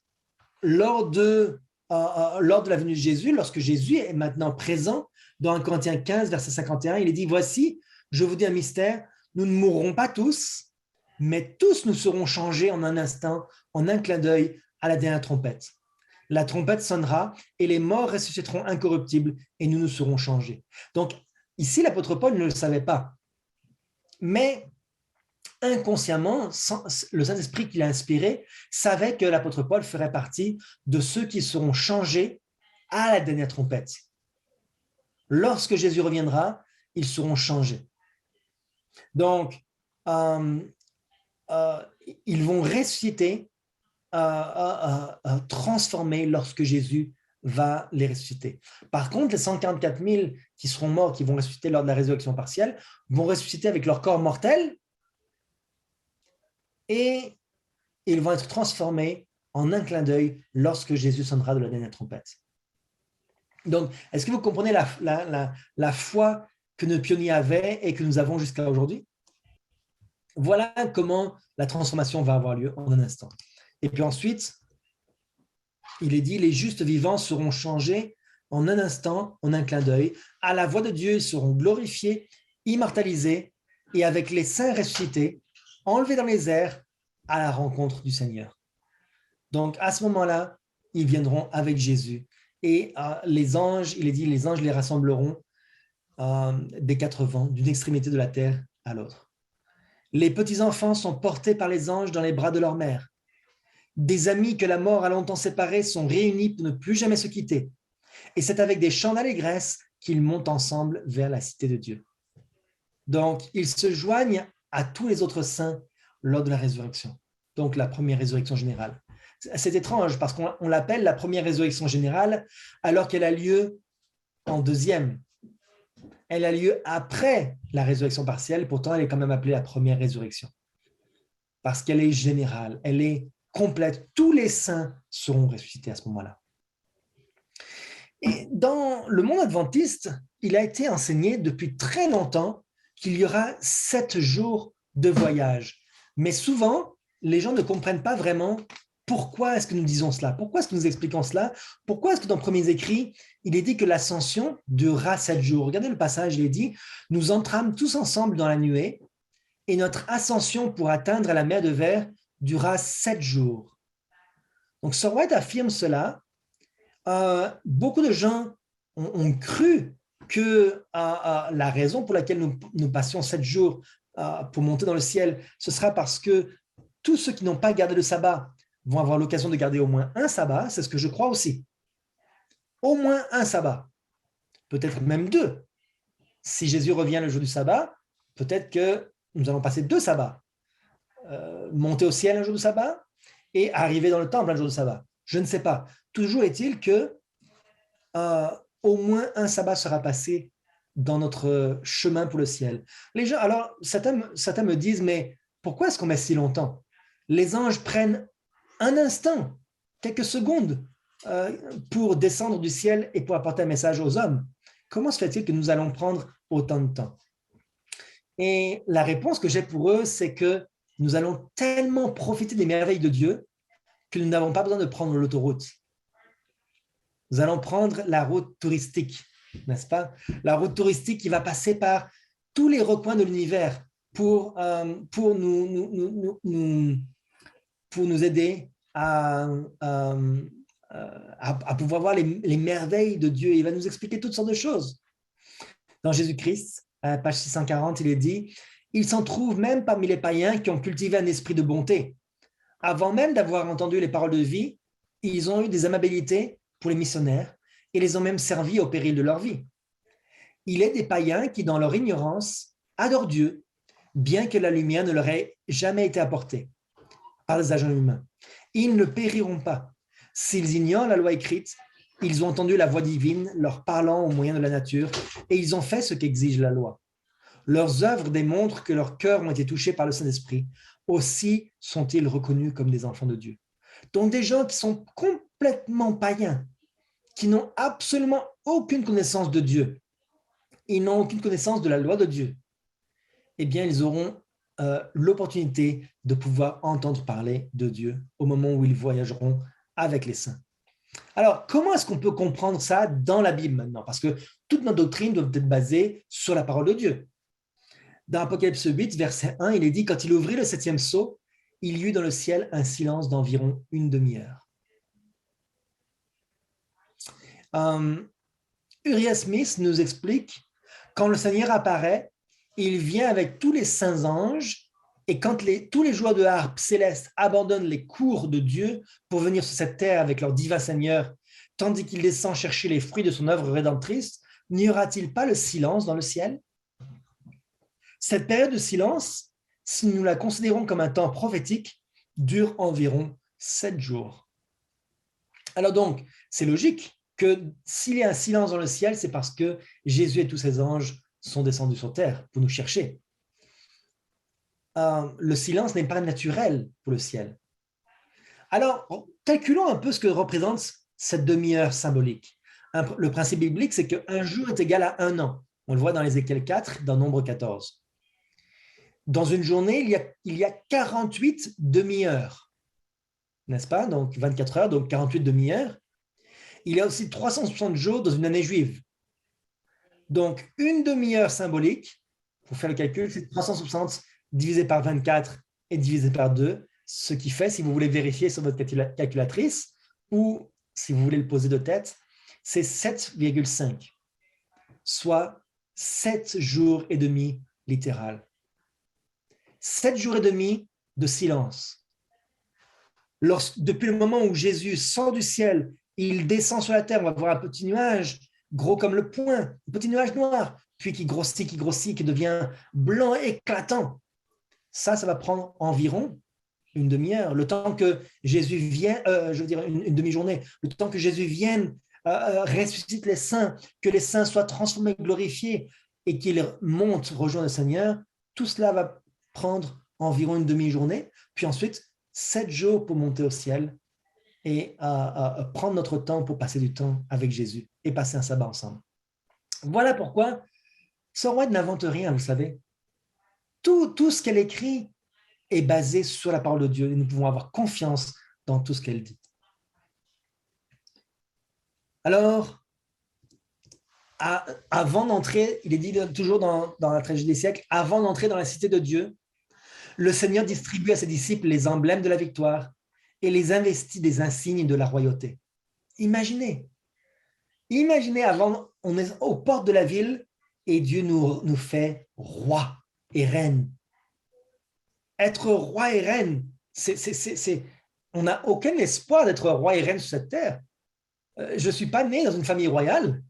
lors de la venue de Jésus, lorsque Jésus est maintenant présent, dans 1 Corinthiens 15, verset 51, il est dit, « Voici, je vous dis un mystère, nous ne mourrons pas tous, mais tous nous serons changés en un instant, en un clin d'œil, à la dernière trompette. La trompette sonnera et les morts ressusciteront incorruptibles et nous nous serons changés. » Donc, ici, l'apôtre Paul ne le savait pas. Mais inconsciemment, le Saint-Esprit qui l'a inspiré savait que l'apôtre Paul ferait partie de ceux qui seront changés à la dernière trompette. Lorsque Jésus reviendra, ils seront changés. Donc, ils vont ressusciter, transformés lorsque Jésus va les ressusciter. Par contre, les 144 000 qui seront morts, qui vont ressusciter lors de la résurrection partielle, vont ressusciter avec leur corps mortel et ils vont être transformés en un clin d'œil lorsque Jésus sonnera de la dernière trompette. Donc, est-ce que vous comprenez la foi que nos pionniers avaient et que nous avons jusqu'à aujourd'hui? Voilà comment la transformation va avoir lieu en un instant. Et puis ensuite, il est dit, les justes vivants seront changés en un instant, en un clin d'œil. À la voix de Dieu, ils seront glorifiés, immortalisés, et avec les saints ressuscités, enlevés dans les airs à la rencontre du Seigneur. Donc, à ce moment-là, ils viendront avec Jésus. Et les anges, il est dit, les anges les rassembleront des quatre vents, d'une extrémité de la terre à l'autre. Les petits-enfants sont portés par les anges dans les bras de leur mère. Des amis que la mort a longtemps séparés sont réunis pour ne plus jamais se quitter. Et c'est avec des chants d'allégresse qu'ils montent ensemble vers la cité de Dieu. Donc, ils se joignent à tous les autres saints lors de la résurrection. Donc, la première résurrection générale. C'est étrange parce qu'on l'appelle la première résurrection générale alors qu'elle a lieu en deuxième. Elle a lieu après la résurrection partielle, pourtant elle est quand même appelée la première résurrection. Parce qu'elle est générale, elle est complète. Tous les saints seront ressuscités à ce moment-là. Et dans le monde adventiste, il a été enseigné depuis très longtemps qu'il y aura 7 jours de voyage. Mais souvent, les gens ne comprennent pas vraiment pourquoi est-ce que nous disons cela, pourquoi est-ce que nous expliquons cela, pourquoi est-ce que dans les premiers écrits, il est dit que l'ascension durera 7 jours. Regardez le passage, il est dit, nous entrâmes tous ensemble dans la nuée et notre ascension pour atteindre la mer de Verre durera 7 jours. Donc, Sir White affirme cela. Beaucoup de gens ont cru que la raison pour laquelle nous passions 7 jours pour monter dans le ciel, ce sera parce que tous ceux qui n'ont pas gardé le sabbat vont avoir l'occasion de garder au moins un sabbat, c'est ce que je crois aussi. Au moins un sabbat, peut-être même 2. Si Jésus revient le jour du sabbat, peut-être que nous allons passer 2 sabbats. Monter au ciel un jour du sabbat et arriver dans le temple un jour du sabbat. Je ne sais pas. Toujours est-il que au moins un sabbat sera passé dans notre chemin pour le ciel. Les gens, alors, certains me disent, mais pourquoi est-ce qu'on met si longtemps? Les anges prennent un instant, quelques secondes, pour descendre du ciel et pour apporter un message aux hommes. Comment se fait-il que nous allons prendre autant de temps? Et la réponse que j'ai pour eux, c'est que nous allons tellement profiter des merveilles de Dieu que nous n'avons pas besoin de prendre l'autoroute. Nous allons prendre la route touristique, n'est-ce pas? La route touristique qui va passer par tous les recoins de l'univers pour nous aider à pouvoir voir les merveilles de Dieu. Il va nous expliquer toutes sortes de choses. Dans Jésus-Christ, page 640, il est dit « Il s'en trouve même parmi les païens qui ont cultivé un esprit de bonté. Avant même d'avoir entendu les paroles de vie, ils ont eu des amabilités pour les missionnaires et les ont même servis au péril de leur vie. Il est des païens qui, dans leur ignorance, adorent Dieu, bien que la lumière ne leur ait jamais été apportée par les agents humains. Ils ne périront pas. S'ils ignorent la loi écrite, ils ont entendu la voix divine leur parlant au moyen de la nature et ils ont fait ce qu'exige la loi. Leurs œuvres démontrent que leurs cœurs ont été touchés par le Saint-Esprit. Aussi sont-ils reconnus comme des enfants de Dieu. Donc des gens qui sont complètement païens, qui n'ont absolument aucune connaissance de Dieu, ils n'ont aucune connaissance de la loi de Dieu, eh bien, ils auront l'opportunité de pouvoir entendre parler de Dieu au moment où ils voyageront avec les saints. Alors, comment est-ce qu'on peut comprendre ça dans la Bible maintenant? Parce que toute notre doctrine doit être basée sur la parole de Dieu. Dans Apocalypse 8, verset 1, il est dit, quand il ouvrit le 7e sceau, il y eut dans le ciel un silence d'environ une demi-heure. Uriah Smith nous explique, quand le Seigneur apparaît, il vient avec tous les saints anges, et quand tous les joueurs de harpe célestes abandonnent les cours de Dieu pour venir sur cette terre avec leur divin Seigneur, tandis qu'il descend chercher les fruits de son œuvre rédemptrice, n'y aura-t-il pas le silence dans le ciel? Cette période de silence, si nous la considérons comme un temps prophétique, dure environ 7 jours. Alors donc, c'est logique que s'il y a un silence dans le ciel, c'est parce que Jésus et tous ses anges sont descendus sur terre pour nous chercher. Le silence n'est pas naturel pour le ciel. Alors, calculons un peu ce que représente cette demi-heure symbolique. Le principe biblique, c'est qu'un jour est égal à un an. On le voit dans Ézéchiel 4, dans Nombre 14. Dans une journée, il y a 48 demi-heures, n'est-ce pas? Donc 24 heures, donc 48 demi-heures. Il y a aussi 360 jours dans une année juive. Donc, une demi-heure symbolique, pour faire le calcul, c'est 360 divisé par 24 et divisé par 2, ce qui fait, si vous voulez vérifier sur votre calculatrice, ou si vous voulez le poser de tête, c'est 7,5, soit 7 jours et demi littéral. 7 jours et demi de silence. Depuis le moment où Jésus sort du ciel, il descend sur la terre, on va voir un petit nuage, gros comme le poing, un petit nuage noir, puis qui grossit, qui devient blanc éclatant. Ça va prendre environ une demi-heure, le temps que Jésus vienne, une demi-journée, le temps que Jésus vienne, ressuscite les saints, que les saints soient transformés, glorifiés, et qu'ils montent, rejoignent le Seigneur. Tout cela va prendre environ une demi-journée, puis ensuite 7 jours pour monter au ciel et prendre notre temps pour passer du temps avec Jésus et passer un sabbat ensemble. Voilà pourquoi Sœur White n'invente rien, vous savez. Tout ce qu'elle écrit est basé sur la parole de Dieu et nous pouvons avoir confiance dans tout ce qu'elle dit. Alors, avant d'entrer, il est dit toujours dans la tragédie des siècles, avant d'entrer dans la cité de Dieu, le Seigneur distribue à ses disciples les emblèmes de la victoire et les investit des insignes de la royauté. Imaginez avant, on est aux portes de la ville et Dieu nous fait roi et reine. Être roi et reine, on n'a aucun espoir d'être roi et reine sur cette terre. Je ne suis pas né dans une famille royale.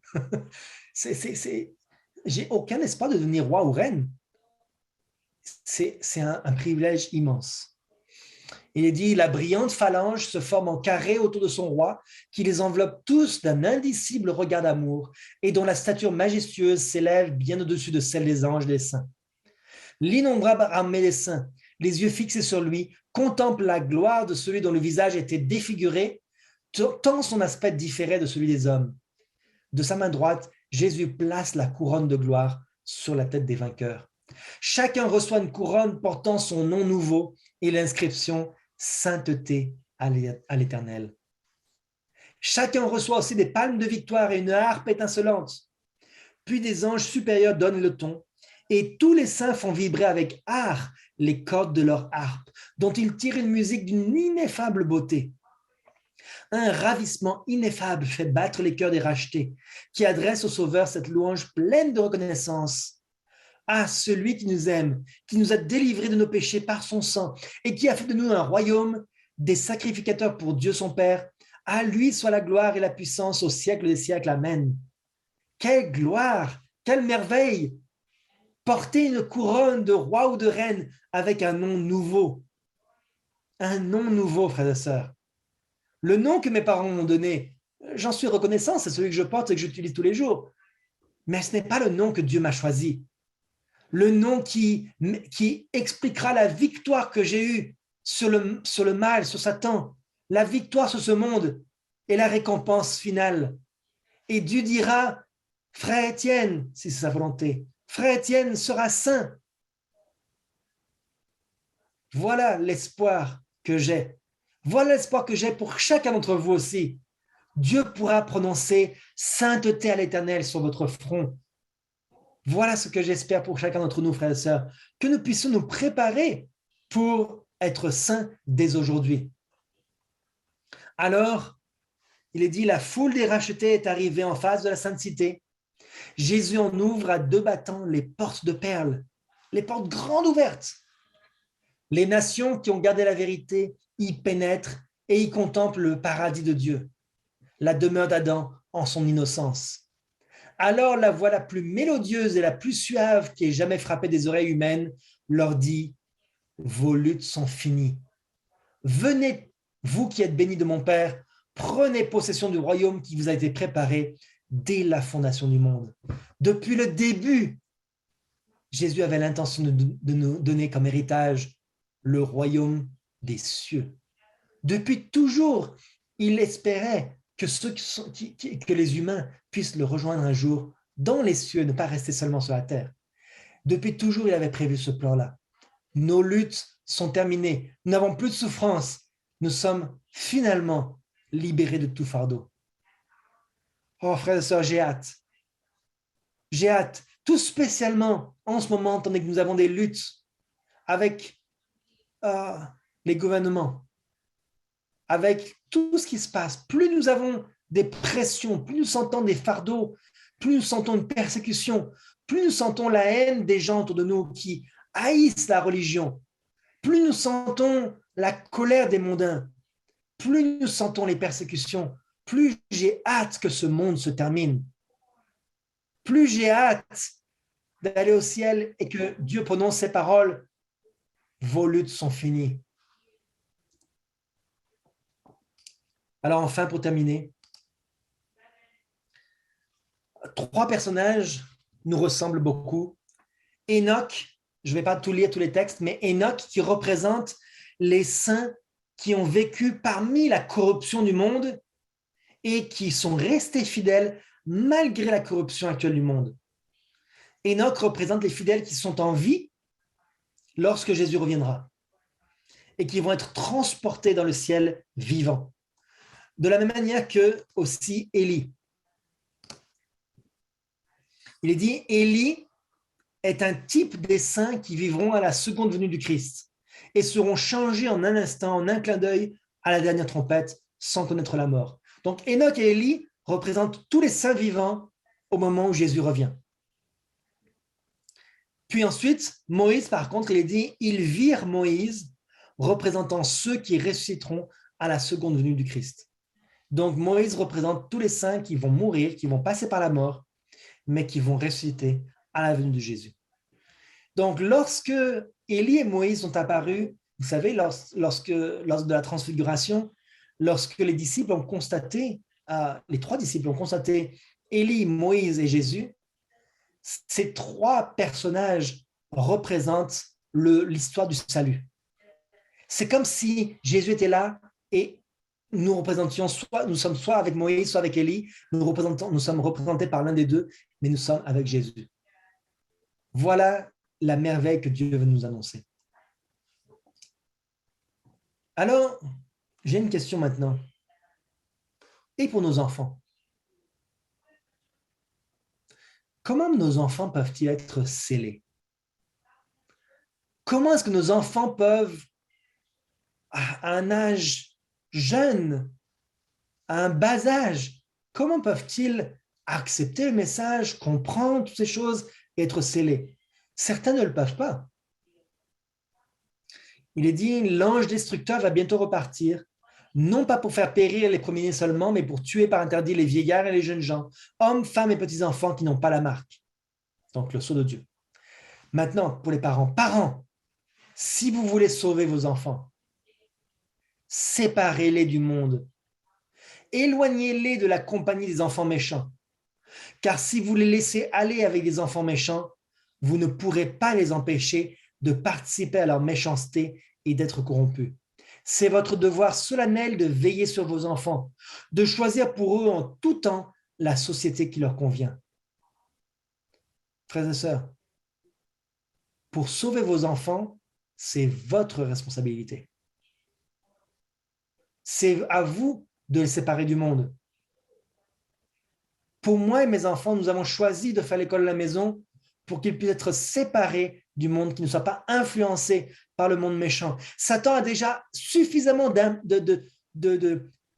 J'ai aucun espoir de devenir roi ou reine. C'est un privilège immense. Il est dit, la brillante phalange se forme en carré autour de son roi, qui les enveloppe tous d'un indicible regard d'amour et dont la stature majestueuse s'élève bien au-dessus de celle des anges et des saints. L'innombrable armée des saints, les yeux fixés sur lui, contemple la gloire de celui dont le visage était défiguré, tant son aspect différait de celui des hommes. De sa main droite, Jésus place la couronne de gloire sur la tête des vainqueurs. Chacun reçoit une couronne portant son nom nouveau et l'inscription « Sainteté à l'Éternel ». Chacun reçoit aussi des palmes de victoire et une harpe étincelante. Puis des anges supérieurs donnent le ton et tous les saints font vibrer avec art les cordes de leur harpe, dont ils tirent une musique d'une ineffable beauté. Un ravissement ineffable fait battre les cœurs des rachetés, qui adressent au Sauveur cette louange pleine de reconnaissance. À celui qui nous aime, qui nous a délivrés de nos péchés par son sang et qui a fait de nous un royaume, des sacrificateurs pour Dieu son Père, à lui soit la gloire et la puissance au siècle des siècles. Amen. Quelle gloire, quelle merveille! Porter une couronne de roi ou de reine avec un nom nouveau. Un nom nouveau, frères et sœurs. Le nom que mes parents m'ont donné, j'en suis reconnaissant, c'est celui que je porte et que j'utilise tous les jours. Mais ce n'est pas le nom que Dieu m'a choisi. Le nom qui expliquera la victoire que j'ai eue sur le mal, sur Satan, la victoire sur ce monde est la récompense finale. Et Dieu dira, frère Étienne, si c'est sa volonté, frère Étienne sera saint. Voilà l'espoir que j'ai. Voilà l'espoir que j'ai pour chacun d'entre vous aussi. Dieu pourra prononcer sainteté à l'Éternel sur votre front. Voilà ce que j'espère pour chacun d'entre nous, frères et sœurs, que nous puissions nous préparer pour être saints dès aujourd'hui. Alors, il est dit, la foule des rachetés est arrivée en face de la sainte cité. Jésus en ouvre à deux battants les portes de perles, les portes grandes ouvertes. Les nations qui ont gardé la vérité y pénètrent et y contemplent le paradis de Dieu, la demeure d'Adam en son innocence. Alors la voix la plus mélodieuse et la plus suave qui ait jamais frappé des oreilles humaines leur dit « Vos luttes sont finies. Venez, vous qui êtes bénis de mon Père, prenez possession du royaume qui vous a été préparé dès la fondation du monde. » Depuis le début, Jésus avait l'intention de nous donner comme héritage le royaume des cieux. Depuis toujours, il espérait que, que les humains puissent le rejoindre un jour dans les cieux, ne pas rester seulement sur la terre. Depuis toujours, il avait prévu ce plan-là. Nos luttes sont terminées. Nous n'avons plus de souffrance. Nous sommes finalement libérés de tout fardeau. Oh, frères et sœurs, j'ai hâte. J'ai hâte, tout spécialement en ce moment, tandis que nous avons des luttes avec les gouvernements, avec tout ce qui se passe. Plus nous avons des pressions, plus nous sentons des fardeaux, plus nous sentons une persécution, plus nous sentons la haine des gens autour de nous qui haïssent la religion, plus nous sentons la colère des mondains, plus nous sentons les persécutions, plus j'ai hâte que ce monde se termine. Plus j'ai hâte d'aller au ciel et que Dieu prononce ces paroles, vos luttes sont finies. Alors enfin, pour terminer, 3 personnages nous ressemblent beaucoup. Enoch, je ne vais pas tout lire tous les textes, mais Enoch qui représente les saints qui ont vécu parmi la corruption du monde et qui sont restés fidèles malgré la corruption actuelle du monde. Enoch représente les fidèles qui sont en vie lorsque Jésus reviendra et qui vont être transportés dans le ciel vivant. De la même manière que aussi Élie. Il est dit, Élie est un type des saints qui vivront à la seconde venue du Christ et seront changés en un instant, en un clin d'œil à la dernière trompette, sans connaître la mort. Donc Enoch et Élie représentent tous les saints vivants au moment où Jésus revient. Puis ensuite, Moïse, par contre, il est dit, ils virent Moïse, représentant ceux qui ressusciteront à la seconde venue du Christ. Donc Moïse représente tous les saints qui vont mourir, qui vont passer par la mort, mais qui vont ressusciter à la venue de Jésus. Donc lorsque Élie et Moïse sont apparus, vous savez, lors de la transfiguration, lorsque les disciples ont constaté, les 3 disciples ont constaté Élie, Moïse et Jésus, ces 3 personnages représentent l'histoire du salut. C'est comme si Jésus était là et nous sommes soit avec Moïse, soit avec Élie, nous sommes représentés par l'un des deux, mais nous sommes avec Jésus. Voilà la merveille que Dieu veut nous annoncer. Alors, j'ai une question maintenant. Et pour nos enfants? Comment nos enfants peuvent-ils être scellés? Comment est-ce que nos enfants peuvent, à un âge jeune, à un bas âge, comment peuvent-ils accepter le message, comprendre toutes ces choses et être scellés? Certains ne le peuvent pas. Il est dit, l'ange destructeur va bientôt repartir, non pas pour faire périr les premiers-nés seulement, mais pour tuer par interdit les vieillards et les jeunes gens, hommes, femmes et petits-enfants qui n'ont pas la marque. Donc le sceau de Dieu. Maintenant, pour les parents, si vous voulez sauver vos enfants, séparez-les du monde. Éloignez-les de la compagnie des enfants méchants. Car si vous les laissez aller avec des enfants méchants, vous ne pourrez pas les empêcher de participer à leur méchanceté et d'être corrompus. C'est votre devoir solennel de veiller sur vos enfants, de choisir pour eux en tout temps la société qui leur convient. Frères et sœurs, pour sauver vos enfants, c'est votre responsabilité. C'est à vous de les séparer du monde. Pour moi et mes enfants, nous avons choisi de faire l'école à la maison pour qu'ils puissent être séparés du monde, qu'ils ne soient pas influencés par le monde méchant. Satan a déjà suffisamment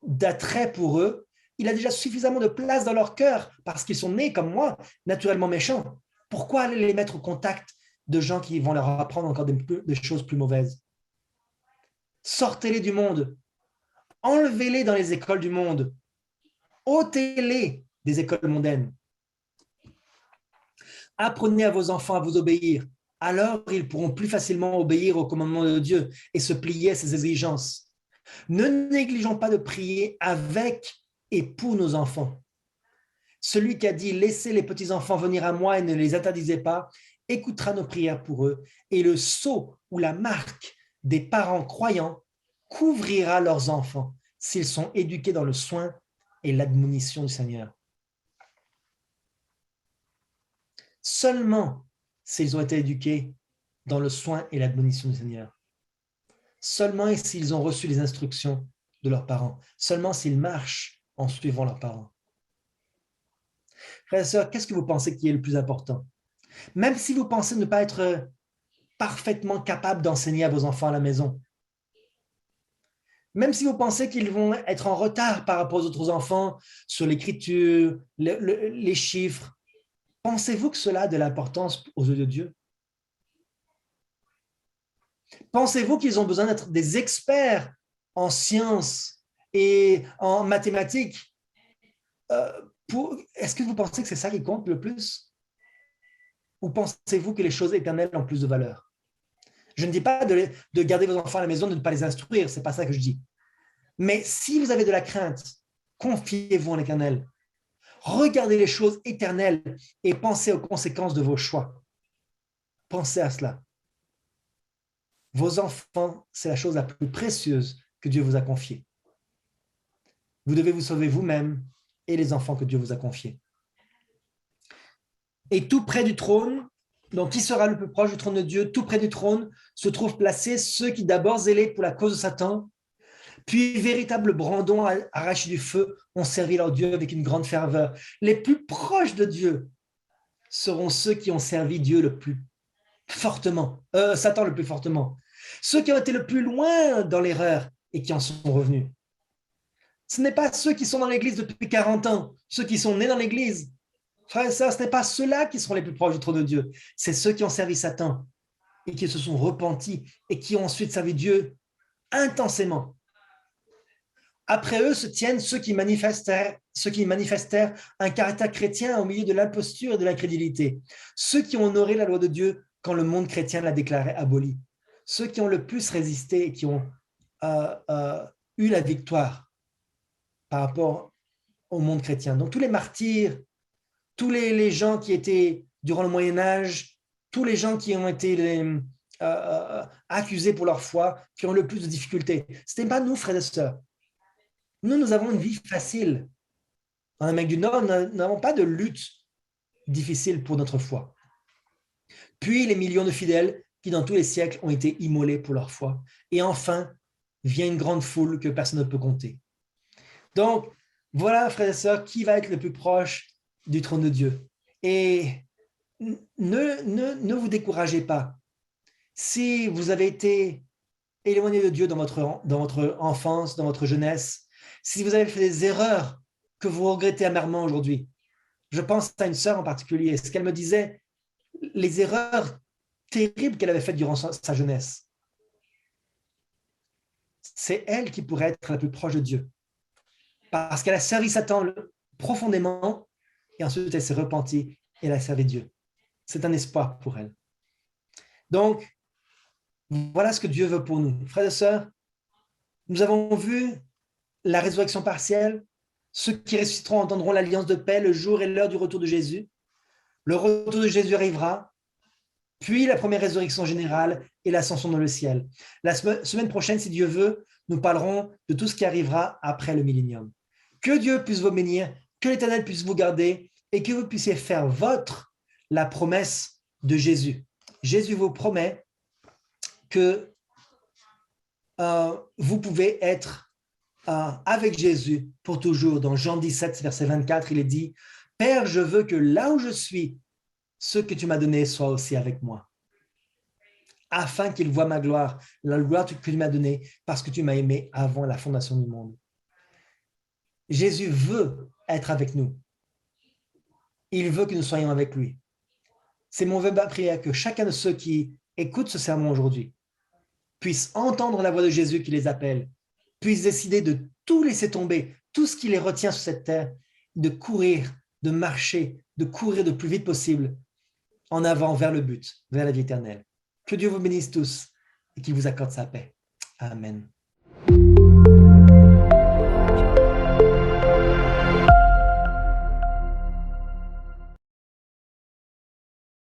d'attrait pour eux. Il a déjà suffisamment de place dans leur cœur parce qu'ils sont nés comme moi, naturellement méchants. Pourquoi aller les mettre au contact de gens qui vont leur apprendre encore des choses plus mauvaises? Sortez-les du monde. Enlevez-les dans les écoles du monde. ôtez-les des écoles mondaines. Apprenez à vos enfants à vous obéir. Alors, ils pourront plus facilement obéir aux commandements de Dieu et se plier à ses exigences. Ne négligeons pas de prier avec et pour nos enfants. Celui qui a dit « Laissez les petits-enfants venir à moi et ne les interdisez pas » écoutera nos prières pour eux et le sceau ou la marque des parents croyants couvrira leurs enfants s'ils sont éduqués dans le soin et l'admonition du Seigneur. Seulement s'ils ont été éduqués dans le soin et l'admonition du Seigneur. Seulement s'ils ont reçu les instructions de leurs parents. Seulement s'ils marchent en suivant leurs parents. Frères et sœurs, qu'est-ce que vous pensez qui est le plus important? Même si vous pensez ne pas être parfaitement capable d'enseigner à vos enfants à la maison, même si vous pensez qu'ils vont être en retard par rapport aux autres enfants sur l'écriture, les chiffres, pensez-vous que cela a de l'importance aux yeux de Dieu? Pensez-vous qu'ils ont besoin d'être des experts en sciences et en mathématiques? Est-ce que vous pensez que c'est ça qui compte le plus? Ou pensez-vous que les choses éternelles ont plus de valeur? Je ne dis pas de garder vos enfants à la maison, de ne pas les instruire, ce n'est pas ça que je dis. Mais si vous avez de la crainte, confiez-vous en l'Éternel. Regardez les choses éternelles et pensez aux conséquences de vos choix. Pensez à cela. Vos enfants, c'est la chose la plus précieuse que Dieu vous a confiée. Vous devez vous sauver vous-même et les enfants que Dieu vous a confiés. Et tout près du trône, donc qui sera le plus proche du trône de Dieu? Tout près du trône se trouvent placés ceux qui d'abord zélaient pour la cause de Satan, puis véritables brandons arrachés du feu ont servi leur Dieu avec une grande ferveur. Les plus proches de Dieu seront ceux qui ont servi Dieu le plus fortement, Satan le plus fortement. Ceux qui ont été le plus loin dans l'erreur et qui en sont revenus. Ce n'est pas ceux qui sont dans l'église depuis 40 ans, ceux qui sont nés dans l'église. Frères et sœurs, ce n'est pas ceux-là qui seront les plus proches du trône de Dieu. C'est ceux qui ont servi Satan et qui se sont repentis et qui ont ensuite servi Dieu intensément. Après eux se tiennent ceux qui manifestèrent un caractère chrétien au milieu de l'imposture et de l'incrédulité. Ceux qui ont honoré la loi de Dieu quand le monde chrétien l'a déclarée abolie. Ceux qui ont le plus résisté et qui ont eu la victoire par rapport au monde chrétien. Donc tous les martyrs, tous les gens qui étaient durant le Moyen-Âge, tous les gens qui ont été accusés pour leur foi, qui ont le plus de difficultés. Ce n'est pas nous, frères et sœurs. Nous avons une vie facile. En Amérique du Nord, nous n'avons pas de lutte difficile pour notre foi. Puis les millions de fidèles qui, dans tous les siècles, ont été immolés pour leur foi. Et enfin, vient une grande foule que personne ne peut compter. Donc, voilà, frères et sœurs, qui va être le plus proche du trône de Dieu. Et ne vous découragez pas. Si vous avez été éloigné de Dieu dans votre enfance, dans votre jeunesse, si vous avez fait des erreurs que vous regrettez amèrement aujourd'hui, je pense à une sœur en particulier, ce qu'elle me disait, les erreurs terribles qu'elle avait faites durant sa jeunesse. C'est elle qui pourrait être la plus proche de Dieu. Parce qu'elle a servi Satan profondément et ensuite elle s'est repentie et elle a servi Dieu. C'est un espoir pour elle. Donc, voilà ce que Dieu veut pour nous. Frères et sœurs, nous avons vu la résurrection partielle. Ceux qui ressusciteront entendront l'alliance de paix le jour et l'heure du retour de Jésus. Le retour de Jésus arrivera, puis la première résurrection générale et l'ascension dans le ciel. La semaine prochaine, si Dieu veut, nous parlerons de tout ce qui arrivera après le millénium. Que Dieu puisse vous bénir, que l'Éternel puisse vous garder et que vous puissiez faire votre la promesse de Jésus. Jésus vous promet que vous pouvez être avec Jésus pour toujours. Dans Jean 17, verset 24, il est dit, « Père, je veux que là où je suis, ce que tu m'as donné soit aussi avec moi, afin qu'il voie ma gloire, la gloire que tu m'as donnée, parce que tu m'as aimé avant la fondation du monde. » Jésus veut être avec nous. Il veut que nous soyons avec lui. C'est mon vœu de prière que chacun de ceux qui écoutent ce sermon aujourd'hui puisse entendre la voix de Jésus qui les appelle, puisse décider de tout laisser tomber, tout ce qui les retient sur cette terre, de courir, de marcher, de courir le plus vite possible en avant vers le but, vers la vie éternelle. Que Dieu vous bénisse tous et qu'il vous accorde sa paix. Amen.